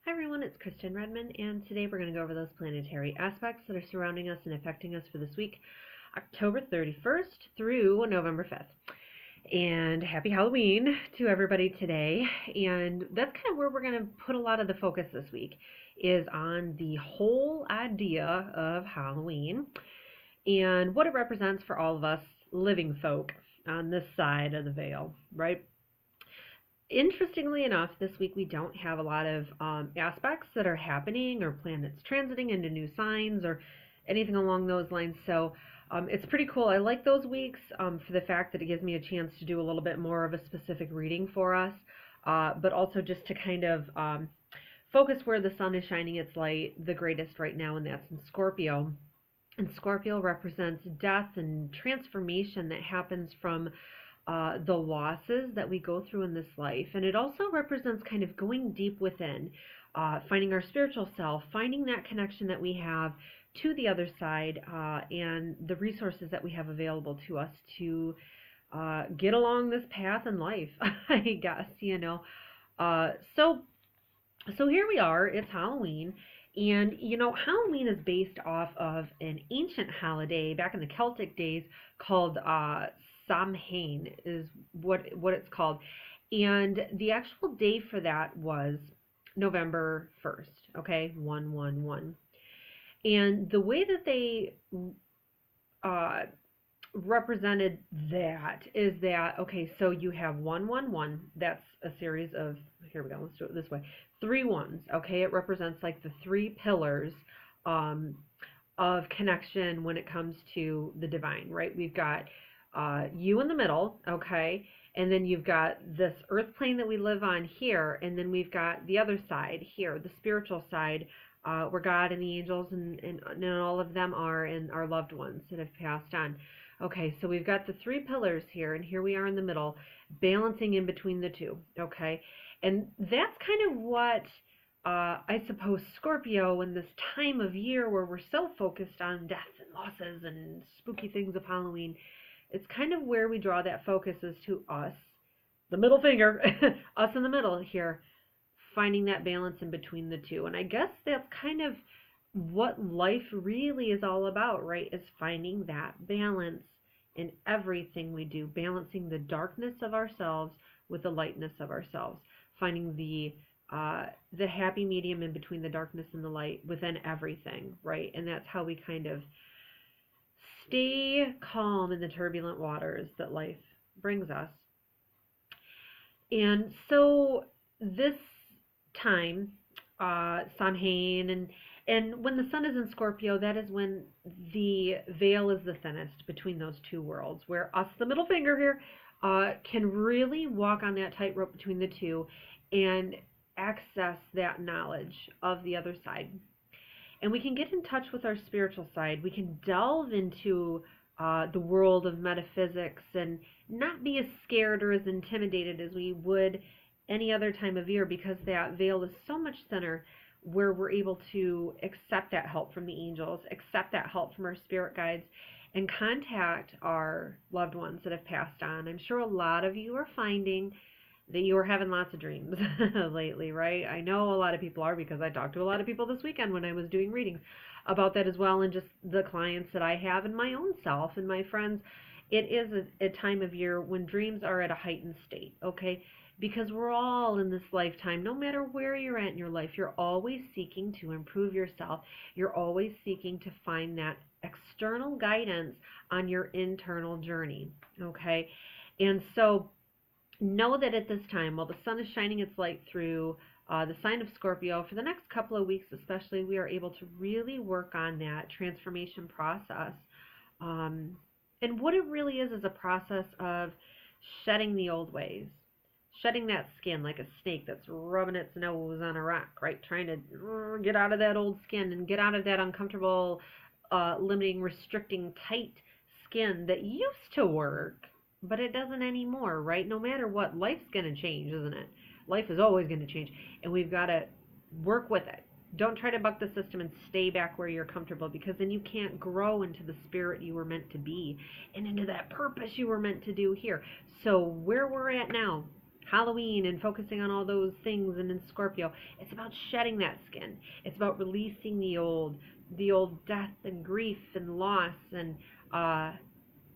Hi everyone, it's Kristen Redmond, and today we're going to go over those planetary aspects that are surrounding us and affecting us for this week, October 31st through November 5th. And happy Halloween to everybody today. And that's kind of where we're going to put a lot of the focus this week, is on the whole idea of Halloween and what it represents for all of us living folk on this side of the veil, right? Interestingly enough, this week we don't have a lot of aspects that are happening or planets transiting into new signs or anything along those lines. So it's pretty cool. I like those weeks for the fact that it gives me a chance to do a little bit more of a specific reading for us, but also just to kind of focus where the sun is shining its light the greatest right now, and that's in Scorpio. And Scorpio represents death and transformation that happens from the losses that we go through in this life. And it also represents kind of going deep within, finding our spiritual self, finding that connection that we have to the other side, and the resources that we have available to us to get along this path in life, I guess. So here we are, it's Halloween. And Halloween is based off of an ancient holiday back in the Celtic days called Samhain, is what it's called. And the actual day for that was November 1st, okay? 111. And the way that they uh, represented that is that, okay, so you have 111, that's a series of, here we go, let's do it this way, 3 ones, okay? It represents like the 3 pillars of connection when it comes to the divine, right? We've got you in the middle, okay? And then you've got this earth plane that we live on here, and then we've got the other side here, the spiritual side, where God and the angels and all of them are, and our loved ones that have passed on. Okay, so we've got the 3 pillars here, and here we are in the middle, balancing in between the two, okay? And that's kind of what I suppose Scorpio, in this time of year where we're so focused on death and losses and spooky things of Halloween, it's kind of where we draw that focus is to us, the middle finger, us in the middle here, finding that balance in between the two. And I guess that's kind of what life really is all about, right? Is finding that balance in everything we do, balancing the darkness of ourselves with the lightness of ourselves, finding the happy medium in between the darkness and the light within everything, right? And that's how we kind of stay calm in the turbulent waters that life brings us. And so this time, Samhain, and when the sun is in Scorpio, that is when the veil is the thinnest between those two worlds, where us, the middle finger here, can really walk on that tightrope between the two and access that knowledge of the other side. And we can get in touch with our spiritual side. We can delve into the world of metaphysics and not be as scared or as intimidated as we would any other time of year, because that veil is so much thinner, where we're able to accept that help from the angels, accept that help from our spirit guides, and contact our loved ones that have passed on. I'm sure a lot of you are finding that you are having lots of dreams lately, right? I know a lot of people are, because I talked to a lot of people this weekend when I was doing readings about that as well, and just the clients that I have and my own self and my friends. It is a time of year when dreams are at a heightened state, okay? Because we're all in this lifetime, no matter where you're at in your life, you're always seeking to improve yourself. You're always seeking to find that external guidance on your internal journey, okay? And so know that at this time, while the sun is shining its light through the sign of Scorpio, for the next couple of weeks especially, we are able to really work on that transformation process. And what it really is a process of shedding the old ways, shedding that skin like a snake that's rubbing its nose on a rock, right? Trying to get out of that old skin and get out of that uncomfortable, limiting, restricting, tight skin that used to work, but it doesn't anymore, right? No matter what, life's going to change, isn't it? Life is always going to change, and we've got to work with it. Don't try to buck the system and stay back where you're comfortable, because then you can't grow into the spirit you were meant to be and into that purpose you were meant to do here. So where we're at now, Halloween and focusing on all those things, and in Scorpio, it's about shedding that skin. It's about releasing the old death and grief and loss and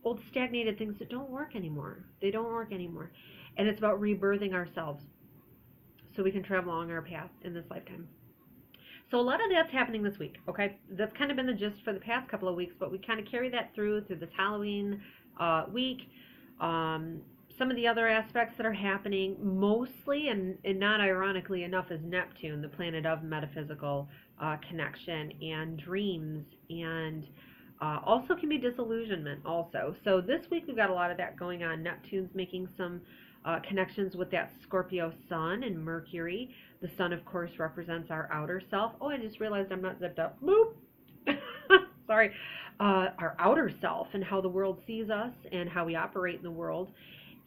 old stagnated things that don't work anymore. They don't work anymore. And it's about rebirthing ourselves so we can travel along our path in this lifetime. So a lot of that's happening this week, okay? That's kind of been the gist for the past couple of weeks, but we kind of carry that through this Halloween week. Some of the other aspects that are happening, mostly, and not ironically enough, is Neptune, the planet of metaphysical connection and dreams, and also can be disillusionment also. So this week we've got a lot of that going on. Neptune's making some connections with that Scorpio Sun and Mercury. The Sun, of course, represents our outer self. Oh, I just realized I'm not zipped up. Boop! Sorry. Our outer self and how the world sees us and how we operate in the world.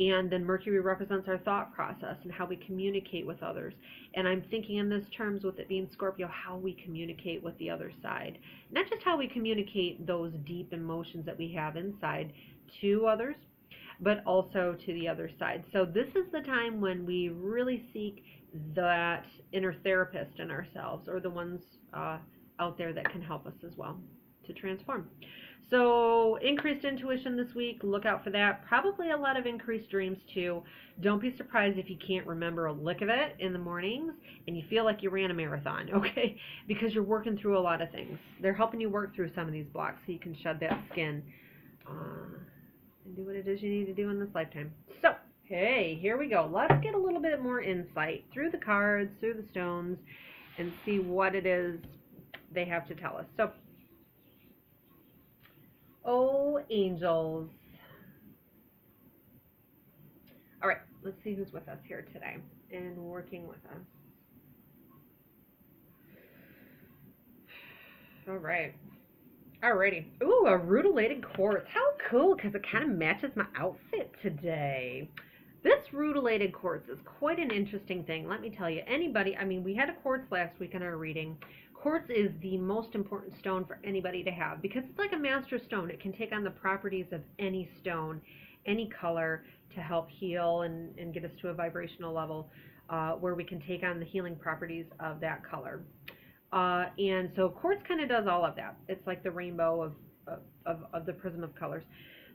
And then Mercury represents our thought process and how we communicate with others. And I'm thinking in this terms, with it being Scorpio, how we communicate with the other side. Not just how we communicate those deep emotions that we have inside to others, but also to the other side. So this is the time when we really seek that inner therapist in ourselves, or the ones out there that can help us as well to transform. So increased intuition this week, look out for that. Probably a lot of increased dreams too. Don't be surprised if you can't remember a lick of it in the mornings and you feel like you ran a marathon, okay? Because you're working through a lot of things. They're helping you work through some of these blocks so you can shed that skin and do what it is you need to do in this lifetime. So, hey, here we go. Let's get a little bit more insight through the cards, through the stones, and see what it is they have to tell us. So, oh, angels. All right, let's see who's with us here today and working with us. All right. Alrighty. Ooh, a rutilated quartz. How cool, because it kind of matches my outfit today. This rutilated quartz is quite an interesting thing. Let me tell you, anybody, I mean, we had a quartz last week in our reading. Quartz is the most important stone for anybody to have because it's like a master stone. It can take on the properties of any stone, any color, to help heal and get us to a vibrational level where we can take on the healing properties of that color. And so quartz kind of does all of that. It's like the rainbow of the prism of colors.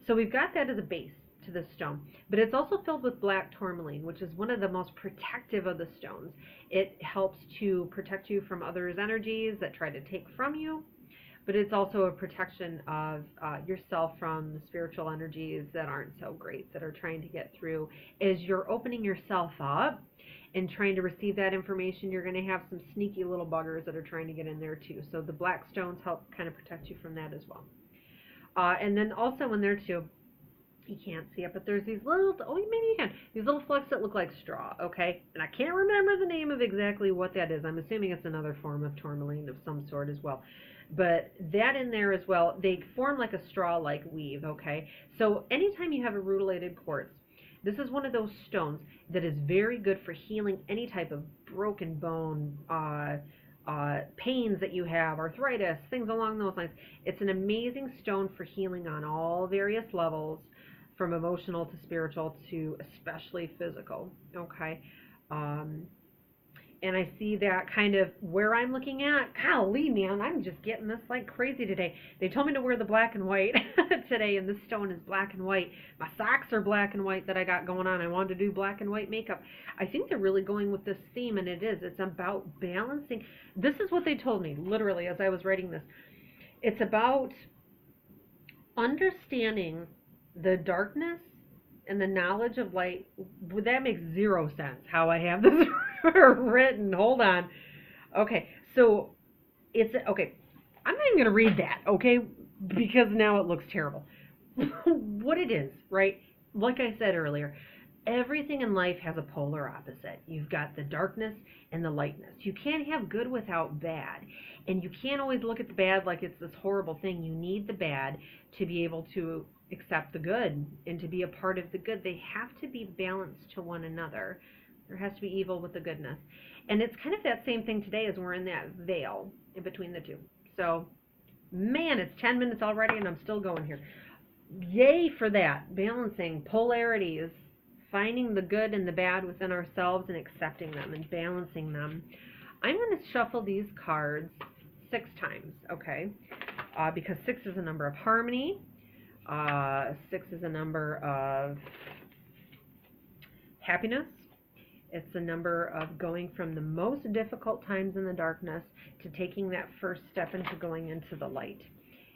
So we've got that as a base to this stone, but it's also filled with black tourmaline, which is one of the most protective of the stones. It helps to protect you from others' energies that try to take from you, but it's also a protection of yourself from the spiritual energies that aren't so great, that are trying to get through. As you're opening yourself up and trying to receive that information, you're going to have some sneaky little buggers that are trying to get in there too. So the black stones help kind of protect you from that as well. And then also in there too, you can't see it, but there's these little, oh, maybe you can, these little flecks that look like straw, okay? And I can't remember the name of exactly what that is. I'm assuming it's another form of tourmaline of some sort as well. But that in there as well, they form like a straw-like weave, okay? So anytime you have a rutilated quartz, this is one of those stones that is very good for healing any type of broken bone, pains that you have, arthritis, things along those lines. It's an amazing stone for healing on all various levels, from emotional to spiritual to especially physical, okay? And I see that kind of where I'm looking at. Golly, man, I'm just getting this like crazy today. They told me to wear the black and white today, and this stone is black and white. My socks are black and white that I got going on. I wanted to do black and white makeup. I think they're really going with this theme, and it is. It's about balancing. This is what they told me, literally, as I was writing this. It's about understanding the darkness and the knowledge of light. That makes zero sense how I have this written. Hold on. Okay, so it's, okay, I'm not even going to read that, okay, because now it looks terrible. What it is, right, like I said earlier, everything in life has a polar opposite. You've got the darkness and the lightness. You can't have good without bad. And you can't always look at the bad like it's this horrible thing. You need the bad to be able to accept the good and to be a part of the good. They have to be balanced to one another. There has to be evil with the goodness. And it's kind of that same thing today as we're in that veil in between the two. So, man, it's 10 minutes already and I'm still going here. Yay for that. Balancing polarities, finding the good and the bad within ourselves and accepting them and balancing them. I'm going to shuffle these cards 6 times, okay? Because 6 is a number of harmony. 6 is a number of happiness. It's a number of going from the most difficult times in the darkness to taking that first step into going into the light.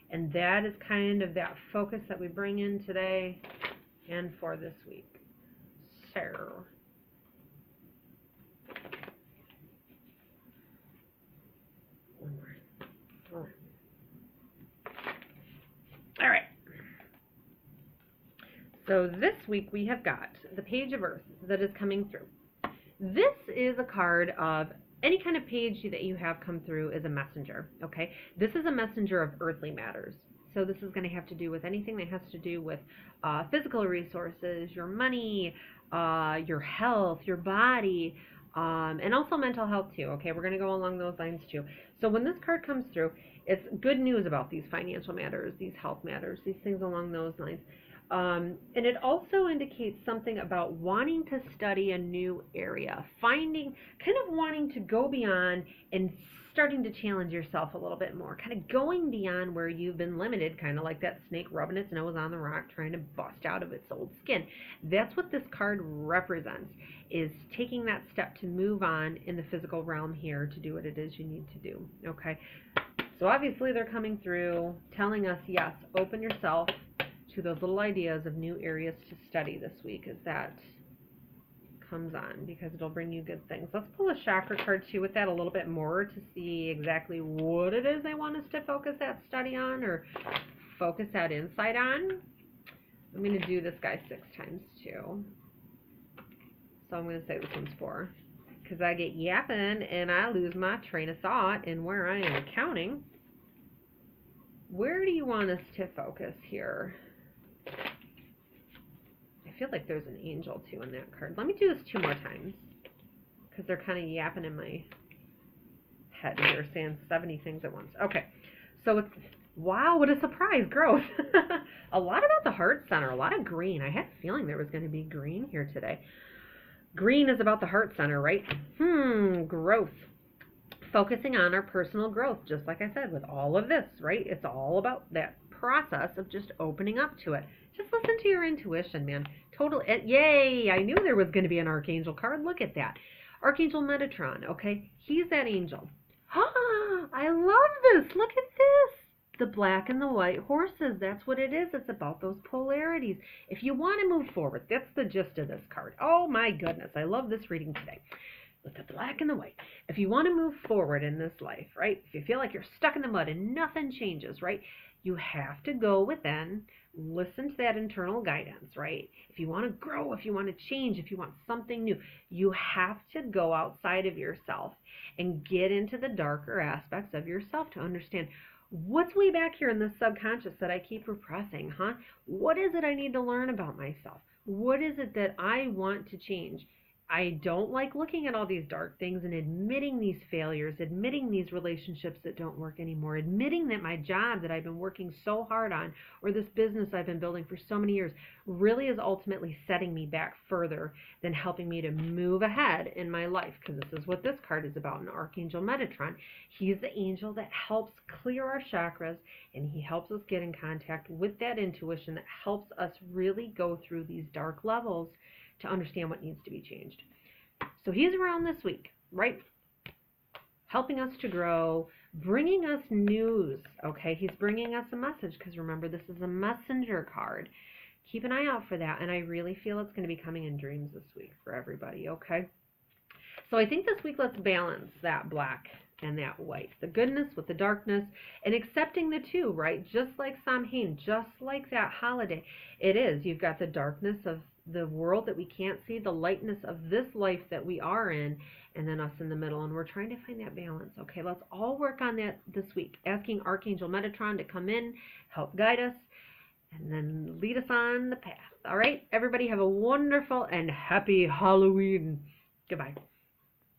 And that is kind of that focus that we bring in today and for this week. So, one more. All right. So this week we have got the Page of Earth that is coming through. This is a card of any kind of page that you have come through is a messenger, okay? This is a messenger of earthly matters. So this is going to have to do with anything that has to do with physical resources, your money, your health, your body, and also mental health too, okay? We're going to go along those lines too. So when this card comes through, it's good news about these financial matters, these health matters, these things along those lines. And it also indicates something about wanting to study a new area, kind of wanting to go beyond and starting to challenge yourself a little bit more, kind of going beyond where you've been limited, kind of like that snake rubbing its nose on the rock, trying to bust out of its old skin. That's what this card represents, is taking that step to move on in the physical realm here to do what it is you need to do, okay? So obviously they're coming through, telling us, yes, open yourself to those little ideas of new areas to study this week as that comes on, because it'll bring you good things. Let's pull a chakra card too with that a little bit more to see exactly what it is they want us to focus that study on or focus that insight on. I'm going to do this guy 6 times too. So I'm going to say this one's 4, because I get yapping and I lose my train of thought in where I am counting. Where do you want us to focus here? I feel like there's an angel too in that card. Let me do this 2 more times, because they're kind of yapping in my head. They're saying 70 things at once. Okay, so it's, wow, what a surprise, growth. A lot about the heart center, a lot of green. I had a feeling there was going to be green here today. Green is about the heart center, right? Growth. Focusing on our personal growth, just like I said, with all of this, right? It's all about that process of just opening up to it. Just listen to your intuition, man. Total, yay! I knew there was going to be an archangel card. Look at that. Archangel Metatron, okay? He's that angel. I love this. Look at this. The black and the white horses. That's what it is. It's about those polarities. If you want to move forward, that's the gist of this card. Oh my goodness. I love this reading today. With the black and the white. If you want to move forward in this life, right? If you feel like you're stuck in the mud and nothing changes, right? You have to go within, listen to that internal guidance, right? If you want to grow, if you want to change, if you want something new, you have to go outside of yourself and get into the darker aspects of yourself to understand what's way back here in the subconscious that I keep repressing, huh? What is it I need to learn about myself? What is it that I want to change? I don't like looking at all these dark things and admitting these failures, admitting these relationships that don't work anymore, admitting that my job that I've been working so hard on, or this business I've been building for so many years, really is ultimately setting me back further than helping me to move ahead in my life, because this is what this card is about, an Archangel Metatron. He's the angel that helps clear our chakras, and he helps us get in contact with that intuition that helps us really go through these dark levels to understand what needs to be changed. So he's around this week, right? Helping us to grow, bringing us news, okay? He's bringing us a message, because remember, this is a messenger card. Keep an eye out for that, and I really feel it's going to be coming in dreams this week for everybody, okay? So I think this week, let's balance that black and that white, the goodness with the darkness, and accepting the two, right? Just like Samhain, just like that holiday. It is. You've got the darkness of the world that we can't see, the lightness of this life that we are in, and then us in the middle, and we're trying to find that balance. Okay, let's all work on that this week, asking Archangel Metatron to come in, help guide us, and then lead us on the path. All right, everybody have a wonderful and happy Halloween. Goodbye.